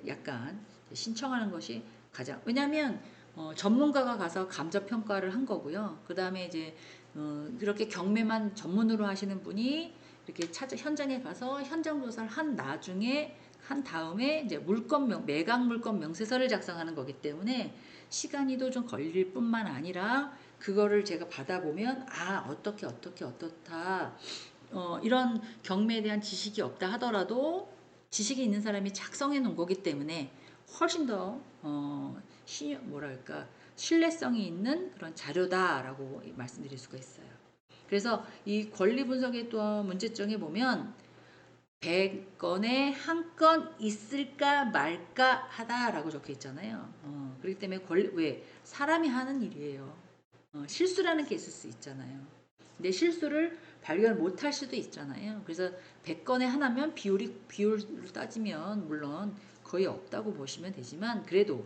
약간 신청하는 것이 가장 왜냐하면 전문가가 가서 감정 평가를 한 거고요. 그 다음에 이제 그렇게 경매만 전문으로 하시는 분이 이렇게 현장에 가서 현장 조사를 한 다음에 이제 매각 물건 명세서를 작성하는 거기 때문에 시간이도 좀 걸릴 뿐만 아니라 그거를 제가 받아보면 어떻다 이런 경매에 대한 지식이 없다 하더라도 지식이 있는 사람이 작성해 놓은 거기 때문에 훨씬 더 신뢰성이 있는 그런 자료다라고 말씀드릴 수가 있어요. 그래서 이 권리 분석의 또 문제점에 보면 100건에 한 건 있을까 말까 하다라고 적혀 있잖아요. 그렇기 때문에 왜 사람이 하는 일이에요. 실수라는 게 있을 수 있잖아요. 근데 실수를 발견 못할 수도 있잖아요. 그래서 100건에 하나면 비율로 따지면 물론 거의 없다고 보시면 되지만 그래도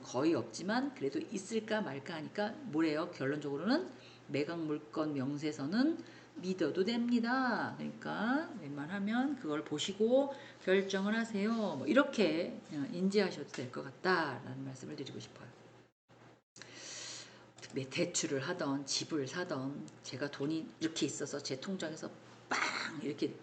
거의 없지만 그래도 있을까 말까 하니까 뭐래요? 결론적으로는 매각 물건 명세서는 믿어도 됩니다. 그러니까 웬만하면 그걸 보시고 결정을 하세요. 뭐 이렇게 인지하셔도 될 것 같다라는 말씀을 드리고 싶어요. 대출을 하던 집을 사던 제가 돈이 이렇게 있어서 제 통장에서 빵 이렇게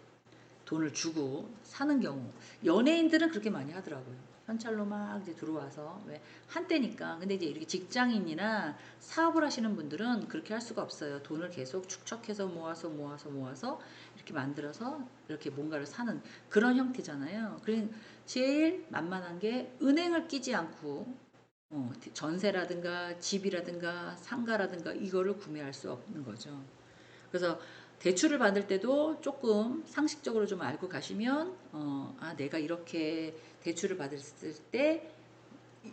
돈을 주고 사는 경우 연예인들은 그렇게 많이 하더라고요. 현찰로 막 이제 들어와서 왜 한때니까. 근데 이제 이렇게 직장인이나 사업을 하시는 분들은 그렇게 할 수가 없어요. 돈을 계속 축적해서 모아서 이렇게 만들어서 이렇게 뭔가를 사는 그런 형태잖아요. 그래서 제일 만만한 게 은행을 끼지 않고 전세라든가 집이라든가 상가라든가 이거를 구매할 수 없는 거죠. 그래서 대출을 받을 때도 조금 상식적으로 좀 알고 가시면 내가 이렇게 대출을 받을 때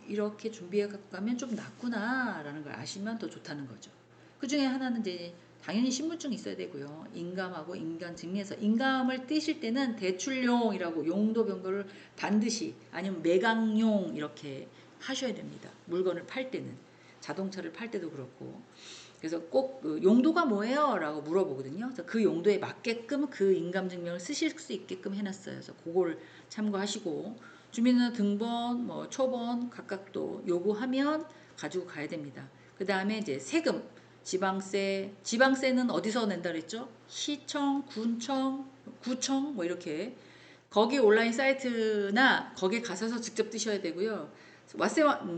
이렇게 준비해 갖고 가면 좀 낫구나 라는 걸 아시면 더 좋다는 거죠. 그 중에 하나는 이제 당연히 신분증이 있어야 되고요. 인감하고 인감 증명서. 인감을 떼실 때는 대출용이라고 용도 변경을 반드시 아니면 매각용 이렇게 하셔야 됩니다. 물건을 팔 때는. 자동차를 팔 때도 그렇고. 그래서 꼭 용도가 뭐예요? 라고 물어보거든요. 그래서 그 용도에 맞게끔 그 인감증명을 쓰실 수 있게끔 해놨어요. 그래서 그거를 참고하시고 주민등록번, 뭐 초번 각각 또 요구하면 가지고 가야 됩니다. 그 다음에 이제 세금, 지방세는 어디서 낸다 그랬죠? 시청, 군청, 구청 뭐 이렇게 거기 온라인 사이트나 거기 가셔서 직접 뜨셔야 되고요.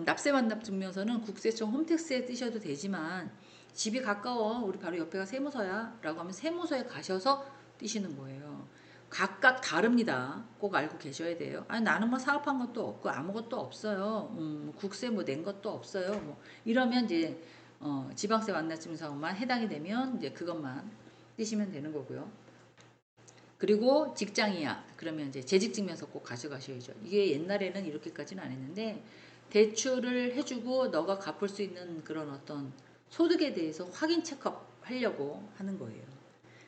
납세 완납 증명서는 국세청 홈택스에 뜨셔도 되지만 집이 가까워 우리 바로 옆에가 세무서야 라고 하면 세무서에 가셔서 띄시는 거예요. 각각 다릅니다. 꼭 알고 계셔야 돼요. 아니 나는 뭐 사업한 것도 없고 아무것도 없어요. 국세 뭐 낸 것도 없어요. 뭐 이러면 이제 지방세 완납증명서만 해당이 되면 이제 그것만 띄시면 되는 거고요. 그리고 직장이야. 그러면 이제 재직증명서 꼭 가져가셔야죠. 이게 옛날에는 이렇게까지는 안 했는데 대출을 해주고 너가 갚을 수 있는 그런 어떤 소득에 대해서 확인 체크업 하려고 하는 거예요.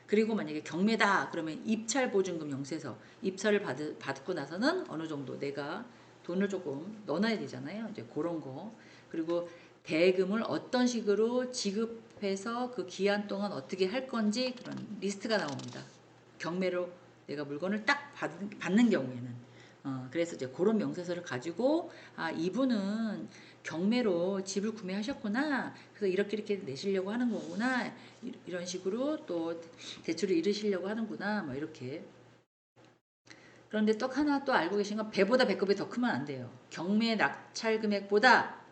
그리고 만약에 경매다 그러면 입찰 보증금 영세서 입찰을 받고 나서는 어느 정도 내가 돈을 조금 넣어놔야 되잖아요. 이제 그런 거. 그리고 대금을 어떤 식으로 지급해서 그 기한 동안 어떻게 할 건지 그런 리스트가 나옵니다. 경매로 내가 물건을 딱 받는 경우에는 그래서 이제 그런 명세서를 가지고 아 이분은 경매로 집을 구매하셨구나. 그래서 이렇게 내시려고 하는 거구나. 이런 식으로 또 대출을 이루시려고 하는구나. 뭐 이렇게. 그런데 또 하나 또 알고 계신 건 배보다 배꼽이 더 크면 안 돼요. 경매 낙찰 금액보다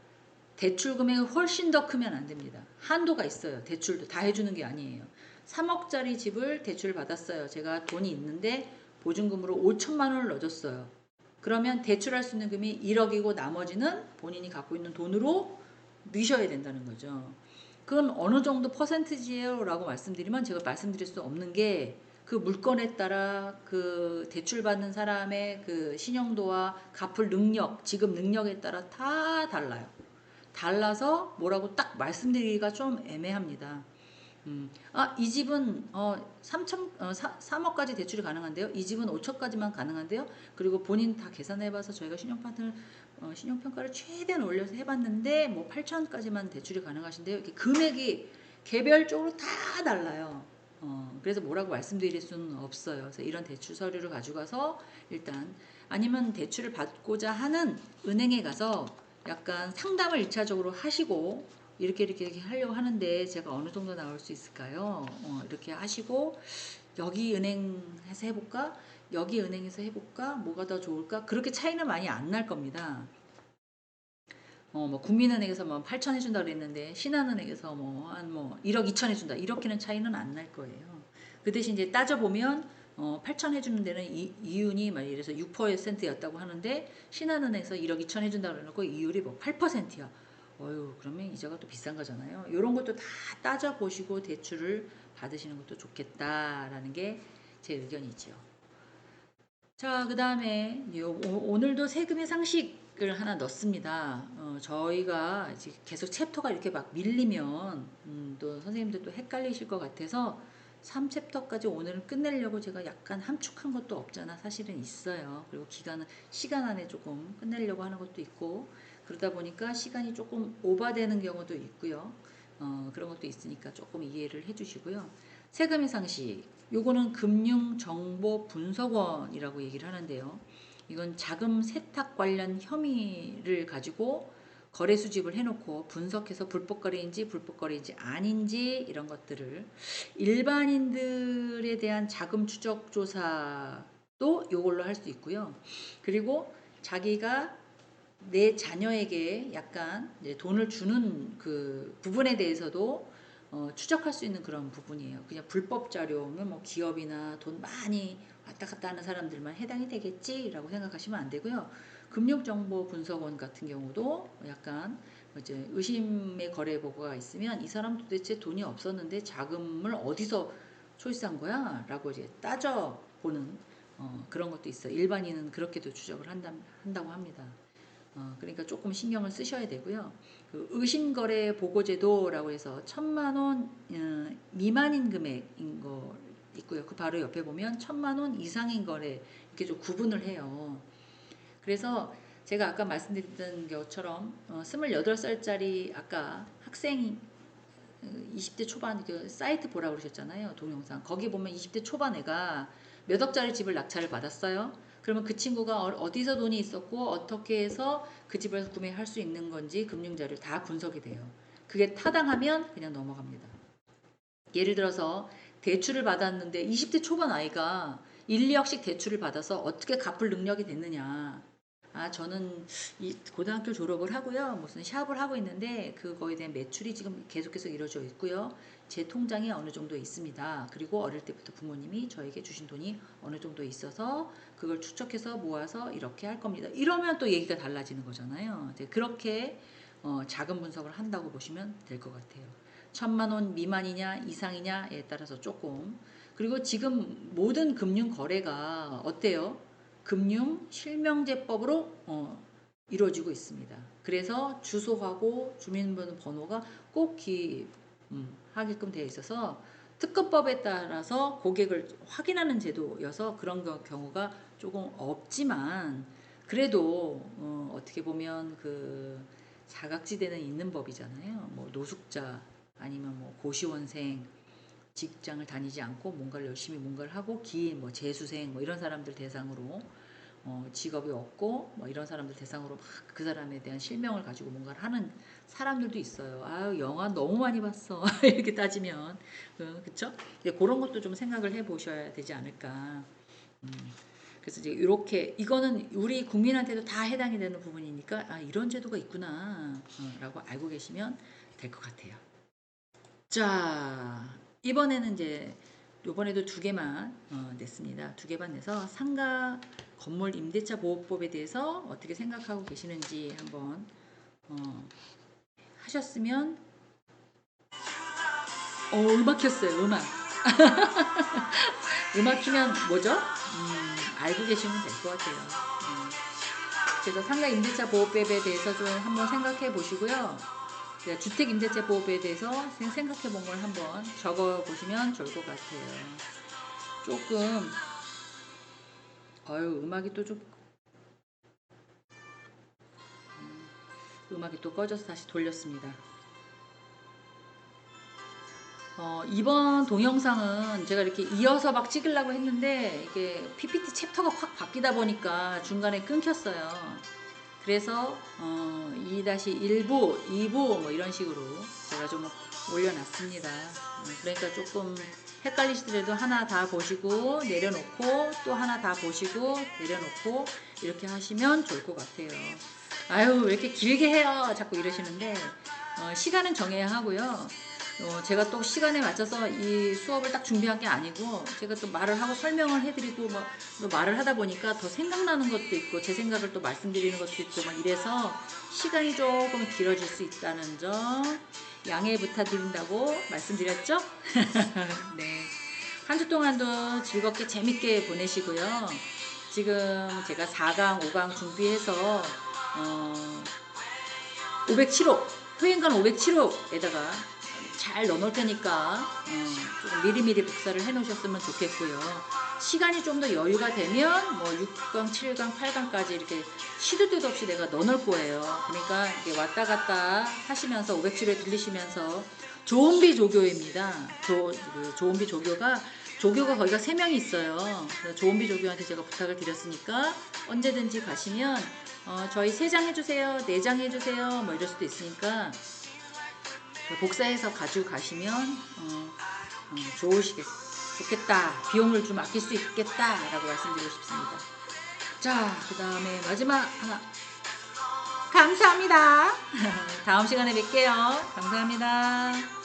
대출 금액이 훨씬 더 크면 안 됩니다. 한도가 있어요. 대출도 다 해주는 게 아니에요. 3억짜리 집을 대출을 받았어요. 제가 돈이 있는데 보증금으로 5천만 원을 넣어줬어요. 그러면 대출할 수 있는 금이 1억이고 나머지는 본인이 갖고 있는 돈으로 넣으셔야 된다는 거죠. 그건 어느 정도 퍼센트지예요? 라고 말씀드리면 제가 말씀드릴 수 없는 게 그 물건에 따라 그 대출받는 사람의 그 신용도와 갚을 능력, 지급 능력에 따라 다 달라요. 달라서 뭐라고 딱 말씀드리기가 좀 애매합니다. 이 집은 3억까지 대출이 가능한데요. 이 집은 5천까지만 가능한데요. 그리고 본인 다 계산해봐서 저희가 신용평가를 최대한 올려서 해봤는데 뭐 8천까지만 대출이 가능하신데요. 이렇게 금액이 개별적으로 다 달라요. 그래서 뭐라고 말씀드릴 수는 없어요. 그래서 이런 대출 서류를 가져가서 일단 아니면 대출을 받고자 하는 은행에 가서 약간 상담을 1차적으로 하시고 이렇게 하려고 하는데 제가 어느 정도 나올 수 있을까요? 이렇게 하시고 여기 은행에서 해볼까? 여기 은행에서 해볼까? 뭐가 더 좋을까? 그렇게 차이는 많이 안 날 겁니다. 뭐 국민은행에서 뭐 8천 해준다 그랬는데 신한은행에서 뭐 한 뭐 1억 2천 해준다 이렇게는 차이는 안 날 거예요. 그 대신 이제 따져보면 8천 해주는 데는 이윤이 막 이래서 6%였다고 하는데 신한은행에서 1억 2천 해준다 그래놓고 이율이 뭐 8%야. 어휴 그러면 이자가 또 비싼 거잖아요. 이런 것도 다 따져보시고 대출을 받으시는 것도 좋겠다라는 게 제 의견이죠. 자, 그 다음에 오늘도 세금의 상식을 하나 넣습니다. 저희가 이제 계속 챕터가 이렇게 막 밀리면 또 선생님들 또 헷갈리실 것 같아서 3챕터까지 오늘은 끝내려고 제가 약간 함축한 것도 없잖아 사실은 있어요. 그리고 시간 안에 조금 끝내려고 하는 것도 있고 그러다 보니까 시간이 조금 오버되는 경우도 있고요. 그런 것도 있으니까 조금 이해를 해주시고요. 세금의 상식. 요거는 금융정보분석원이라고 얘기를 하는데요. 이건 자금 세탁 관련 혐의를 가지고 거래 수집을 해놓고 분석해서 불법 거래인지 불법 거래인지 아닌지 이런 것들을 일반인들에 대한 자금 추적 조사도 요걸로 할 수 있고요. 그리고 자기가 내 자녀에게 약간 돈을 주는 그 부분에 대해서도 추적할 수 있는 그런 부분이에요. 그냥 불법 자료면 뭐 기업이나 돈 많이 왔다 갔다 하는 사람들만 해당이 되겠지라고 생각하시면 안 되고요. 금융정보분석원 같은 경우도 약간 이제 의심의 거래 보고가 있으면 이 사람 도대체 돈이 없었는데 자금을 어디서 초이스한 거야? 라고 이제 따져보는 그런 것도 있어요. 일반인은 그렇게도 추적을 한다고 합니다. 그러니까 조금 신경을 쓰셔야 되고요. 그 의심거래 보고제도라고 해서 1,000만 원 미만인 금액인 거 있고요. 그 바로 옆에 보면 1,000만 원 이상인 거래 이렇게 좀 구분을 해요. 그래서 제가 아까 말씀드렸던 것처럼 28살짜리 아까 학생이 20대 초반 그 사이트 보라고 그러셨잖아요. 동영상. 거기 보면 20대 초반 애가 몇 억짜리 집을 낙찰을 받았어요. 그러면 그 친구가 어디서 돈이 있었고 어떻게 해서 그 집을 구매할 수 있는 건지 금융자료 다 분석이 돼요. 그게 타당하면 그냥 넘어갑니다. 예를 들어서 대출을 받았는데 20대 초반 아이가 1, 2억씩 대출을 받아서 어떻게 갚을 능력이 됐느냐. 아, 저는 이 고등학교 졸업을 하고요. 무슨 샵을 하고 있는데 그거에 대한 매출이 지금 계속해서 이루어져 있고요. 제 통장에 어느 정도 있습니다. 그리고 어릴 때부터 부모님이 저에게 주신 돈이 어느 정도 있어서 그걸 추적해서 모아서 이렇게 할 겁니다. 이러면 또 얘기가 달라지는 거잖아요. 그렇게 자금 분석을 한다고 보시면 될 것 같아요. 1,000만 원 미만이냐 이상이냐에 따라서 조금. 그리고 지금 모든 금융 거래가 어때요? 금융 실명제법으로 이루어지고 있습니다. 그래서 주소하고 주민번호가 꼭 하게끔 되어 있어서 특허법에 따라서 고객을 확인하는 제도여서 그런 경우가 조금 없지만 그래도 어떻게 보면 그 사각지대는 있는 법이잖아요. 뭐 노숙자 아니면 뭐 고시원생 직장을 다니지 않고 뭔가를 열심히 뭔가를 하고 기인 뭐 재수생 뭐 이런 사람들 대상으로 직업이 없고 뭐 이런 사람들 대상으로 막 그 사람에 대한 실명을 가지고 뭔가를 하는 사람들도 있어요. 아유 영화 너무 많이 봤어 이렇게 따지면 그쵸? 그런 것도 좀 생각을 해보셔야 되지 않을까. 그래서 이제 이렇게 이거는 우리 국민한테도 다 해당이 되는 부분이니까 아 이런 제도가 있구나 라고 알고 계시면 될 것 같아요. 자 이번에는 이제 요번에도 2개만 냈습니다. 2개만 내서 상가 건물 임대차 보호법에 대해서 어떻게 생각하고 계시는지 한번 하셨으면 음악 켰어요. 음악 음악 키면 뭐죠? 알고 계시면 될 것 같아요. 그래서 상가 임대차 보호법에 대해서 좀 한번 생각해 보시고요. 주택 임대차 보호법에 대해서 생각해 본 걸 한번 적어 보시면 좋을 것 같아요. 조금 음악이 또 좀 음악이 또 꺼져서 다시 돌렸습니다. 이번 동영상은 제가 이렇게 이어서 막 찍으려고 했는데 이게 PPT 챕터가 확 바뀌다 보니까 중간에 끊겼어요. 그래서 2-1부, 2부 뭐 이런 식으로 제가 좀 올려놨습니다. 그러니까 조금 헷갈리시더라도 하나 다 보시고 내려놓고 또 하나 다 보시고 내려놓고 이렇게 하시면 좋을 것 같아요. 아유 왜 이렇게 길게 해요 자꾸 이러시는데 시간은 정해야 하고요. 제가 또 시간에 맞춰서 이 수업을 딱 준비한 게 아니고 제가 또 말을 하고 설명을 해드리고 뭐 또 말을 하다 보니까 더 생각나는 것도 있고 제 생각을 또 말씀드리는 것도 있고 막 이래서 시간이 조금 길어질 수 있다는 점 양해 부탁드린다고 말씀드렸죠? 네. 한 주 동안도 즐겁게 재밌게 보내시고요. 지금 제가 4강, 5강 준비해서 507호 효행간 507호에다가 잘 넣어놓을 테니까 조금 미리미리 복사를 해 놓으셨으면 좋겠고요. 시간이 좀 더 여유가 되면 뭐 6강, 7강, 8강까지 이렇게 시도 때도 없이 내가 넣어놓을 거예요. 그러니까 이게 왔다 갔다 하시면서 507호에 들리시면서 조은비 조교입니다. 조은비 조교가 거기가 3명이 있어요. 그래서 조은비 조교한테 제가 부탁을 드렸으니까 언제든지 가시면 저희 3장 해주세요, 4장 해주세요 뭐 이럴 수도 있으니까 복사해서 가지고 가시면 좋겠다. 비용을 좀 아낄 수 있겠다 라고 말씀드리고 싶습니다. 자, 그 다음에 마지막 하나. 감사합니다. 다음 시간에 뵐게요. 감사합니다.